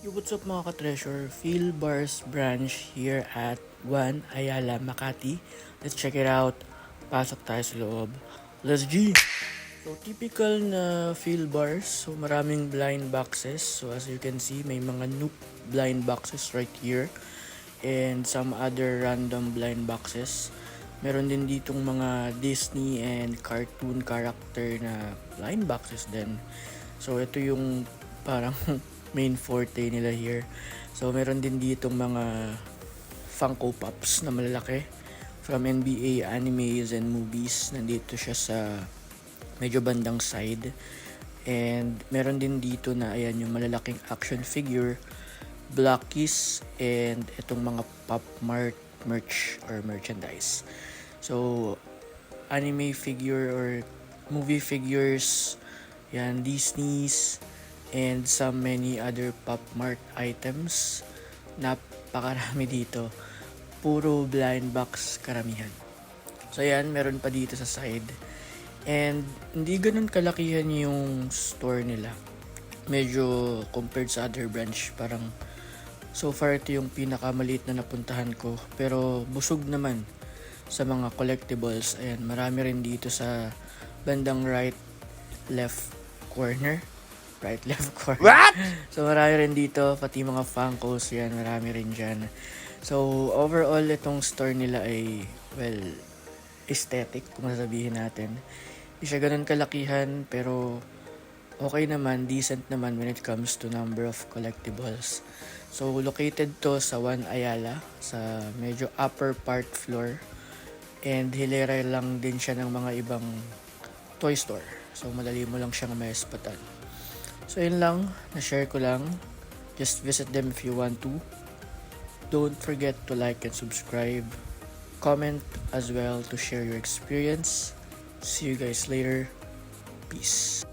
Yo, what's up mga ka-treasure? Phil Bars branch here at 1 Ayala, Makati. Let's check it out. Pasok tayo sa loob. Let's G! So, typical na Phil Bars. So, maraming blind boxes. So, as you can see, may mga Nook blind boxes right here. And some other random blind boxes. Meron din ditong mga Disney and cartoon character na blind boxes din. So, ito yung parang main forte nila here. So, meron din ditong mga Funko Pops na malalaki from NBA animes and movies. Nandito siya sa medyo bandang side. And meron din dito na ayan yung malalaking action figure, Blockies, and itong mga Pop Mart merch or merchandise. So, anime figure or movie figures, yan, Disney's, and some many other Pop Mart items. Napakarami dito. Puro blind box karamihan. So yan, meron pa dito sa side. And hindi ganun kalakihan yung store nila. Medyo compared sa other branch, parang so far ito yung pinakamaliit na napuntahan ko. Pero busog naman sa mga collectibles. Ayan, marami rin dito sa bandang right, left corner. Right, left corner. What? So marami rin dito, pati mga Funkos, yan, marami rin dyan. So overall, itong store nila ay, well, aesthetic, kung masasabihin natin. Hindi siya ganun kalakihan, pero okay naman, decent naman when it comes to number of collectibles. So located to sa 1 Ayala, sa medyo upper part floor. And hilera lang din siya ng mga ibang toy store. So madali mo lang siyang maispatan. So yun lang, na-share ko lang. Just visit them if you want to. Don't forget to like and subscribe. Comment as well to share your experience. See you guys later. Peace.